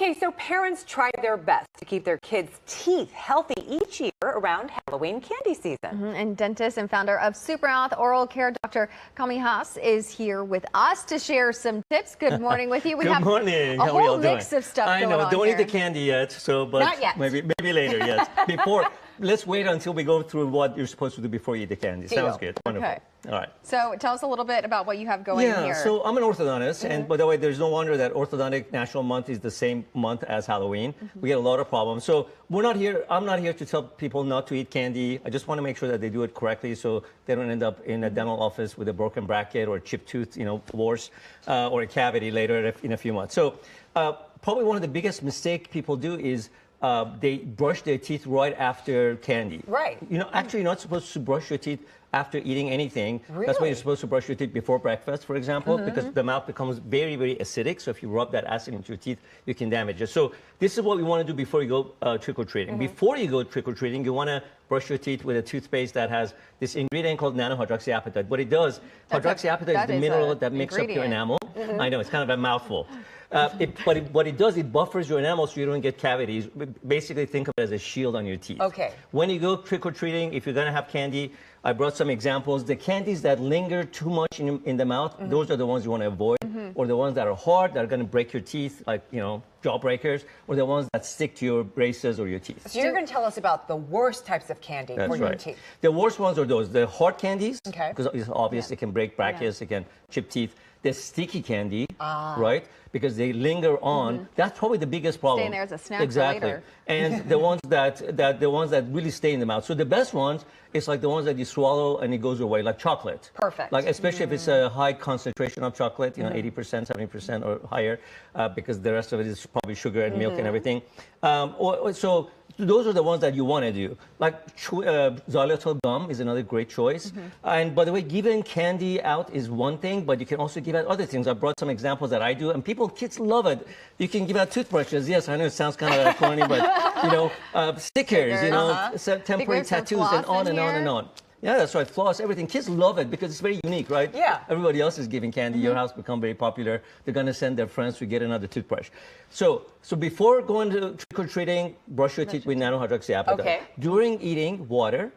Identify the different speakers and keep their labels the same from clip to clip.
Speaker 1: Okay, so parents try their best to keep their kids' teeth healthy each year around Halloween candy season.
Speaker 2: And dentist and founder of Supermouth Oral Care, Dr. Kami Haas, is here with us to share some tips. Good morning with you. We
Speaker 3: Good morning.
Speaker 2: A
Speaker 3: How are
Speaker 2: whole
Speaker 3: y'all doing?
Speaker 2: mix of stuff
Speaker 3: I
Speaker 2: going
Speaker 3: know.
Speaker 2: on
Speaker 3: Don't
Speaker 2: here.
Speaker 3: eat the candy yet. So, but
Speaker 2: Not yet.
Speaker 3: maybe later. Yes. Let's wait until we go through what you're supposed to do before you eat the candy.
Speaker 2: Deal.
Speaker 3: Sounds good. Wonderful.
Speaker 2: Okay.
Speaker 3: All right.
Speaker 2: So tell us a little bit about what you have going here.
Speaker 3: So I'm an orthodontist, and by the way, there's no wonder that Orthodontic National Month is the same month as Halloween. We get a lot of problems. So I'm not here to tell people not to eat candy. I just want to make sure that they do it correctly so they don't end up in a dental office with a broken bracket or a chipped tooth, worse, or a cavity later in a few months. So probably one of the biggest mistakes people do is they brush their teeth right after candy.
Speaker 1: Right.
Speaker 3: Actually, you're not supposed to brush your teeth after eating anything.
Speaker 1: Really?
Speaker 3: That's why you're supposed to brush your teeth before breakfast, for example, because the mouth becomes very, very acidic. So if you rub that acid into your teeth, you can damage it. So this is what we want to do before you go trick-or-treating. Before you go trick-or-treating, you want to brush your teeth with a toothpaste that has this ingredient called nanohydroxyapatite. What it does, hydroxyapatite is the mineral that makes up your enamel. I know, it's kind of a mouthful. But what it does, it buffers your enamel so you don't get cavities. Basically, think of it as a shield on your teeth.
Speaker 1: Okay.
Speaker 3: When you go trick-or-treating, if you're going to have candy, I brought some examples. The candies that linger too much in the mouth, those are the ones you want to avoid, or the ones that are hard, that are going to break your teeth, like, jawbreakers, or the ones that stick to your braces or your teeth.
Speaker 1: So you're going to tell us about the worst types of candy for your teeth.
Speaker 3: The worst ones are those, the hard candies,
Speaker 1: okay,
Speaker 3: because it's obvious it can break brackets, it can chip teeth. The sticky candy, right? Because they linger on. That's probably the biggest problem.
Speaker 2: Staying there as a snack
Speaker 3: exactly.
Speaker 2: later.
Speaker 3: And the ones that really stay in the mouth. So the best ones is like the ones that you swallow and it goes away, like chocolate.
Speaker 1: Perfect.
Speaker 3: Like especially if it's a high concentration of chocolate, 80%, 70% or higher, because the rest of it is probably sugar and milk and everything. So those are the ones that you want to do. Like xylitol gum is another great choice. And by the way, giving candy out is one thing, but you can also give out other things. I brought some examples that I do, and kids love it. You can give out toothbrushes. Yes, I know it sounds kind of corny, but stickers, temporary tattoos, and on and on and on. Yeah, that's right. Floss, everything. Kids love it because it's very unique, right?
Speaker 1: Yeah.
Speaker 3: Everybody else is giving candy. Your house become very popular. They're going to send their friends to get another toothbrush. So before going to trick-or-treating, brush your teeth with nanohydroxyapatite.
Speaker 1: Okay.
Speaker 3: During eating, water.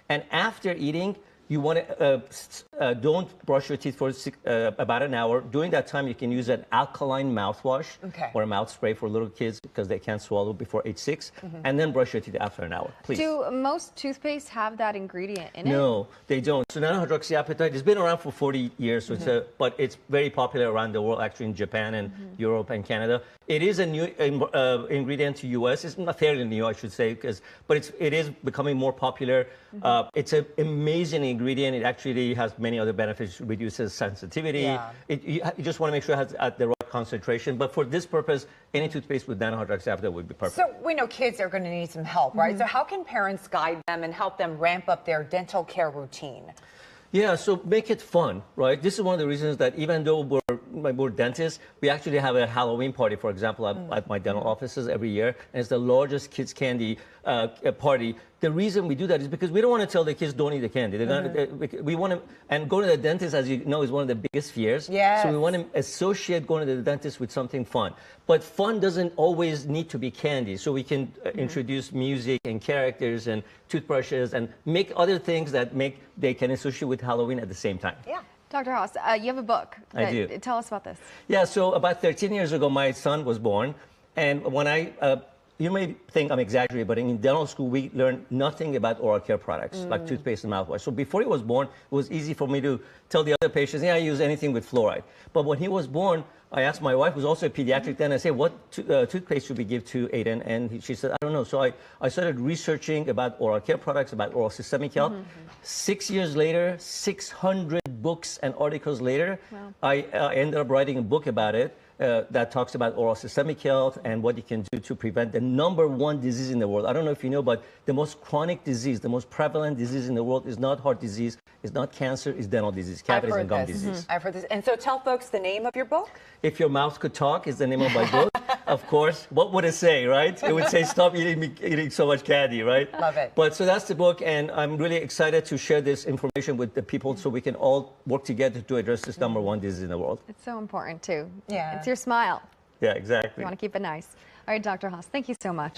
Speaker 3: And after eating, you want to don't brush your teeth for about an hour. During that time, you can use an alkaline mouthwash or a mouth spray for little kids because they can't swallow before age 6. And then brush your teeth after an hour, please.
Speaker 2: Do most toothpaste have that ingredient in it?
Speaker 3: No, they don't. So nanohydroxyapatite has been around for 40 years, so but it's very popular around the world, actually in Japan and Europe and Canada. It is a new ingredient to U.S. It's not fairly new, I should say, but it is becoming more popular. It's an amazing ingredient. It actually has many other benefits. Reduces sensitivity.
Speaker 1: Yeah.
Speaker 3: You just want to make sure it has at the right concentration. But for this purpose, any toothpaste with nanohydroxyapatite would be perfect.
Speaker 1: So we know kids are going to need some help, right? So how can parents guide them and help them ramp up their dental care routine?
Speaker 3: Yeah, so make it fun, right? This is one of the reasons that even though we're dentists, we actually have a Halloween party, for example, at my dental offices every year. And it's the largest kids' candy party. The reason we do that is because we don't want to tell the kids don't eat the candy. We want to, and going to the dentist, as you know, is one of the biggest fears.
Speaker 1: Yes.
Speaker 3: So we want to associate going to the dentist with something fun. But fun doesn't always need to be candy. So we can introduce music and characters and toothbrushes and make other things that they can associate with Halloween at the same time.
Speaker 1: Yeah.
Speaker 2: Dr. Haas, you have a book.
Speaker 3: I do.
Speaker 2: Tell us about this.
Speaker 3: Yeah, so about 13 years ago, my son was born. And when you may think I'm exaggerating, but in dental school, we learned nothing about oral care products, like toothpaste and mouthwash. So before he was born, it was easy for me to tell the other patients, I use anything with fluoride. But when he was born, I asked my wife, who's also a pediatric dentist, I said, what toothpaste should we give to Aiden? And she said, I don't know. So I started researching about oral care products, about oral systemic health. 6 years later, 600 books and articles later, I ended up writing a book about it. That talks about oral systemic health and what you can do to prevent the #1 disease in the world. I don't know if you know, but the most chronic disease, the most prevalent disease in the world is not heart disease, it's not cancer, it's dental disease, cavities and gum disease.
Speaker 1: I've heard this. And so tell folks the name of your book.
Speaker 3: If Your Mouth Could Talk is the name of my book. Of course. What would it say, right? It would say, stop eating so much candy, right?
Speaker 1: Love it.
Speaker 3: But so that's the book, and I'm really excited to share this information with the people so we can all work together to address this #1 disease in the world.
Speaker 2: It's so important, too.
Speaker 1: Yeah.
Speaker 2: It's your smile.
Speaker 3: Yeah, exactly.
Speaker 2: You want to keep it nice. All right, Dr. Haas, thank you so much.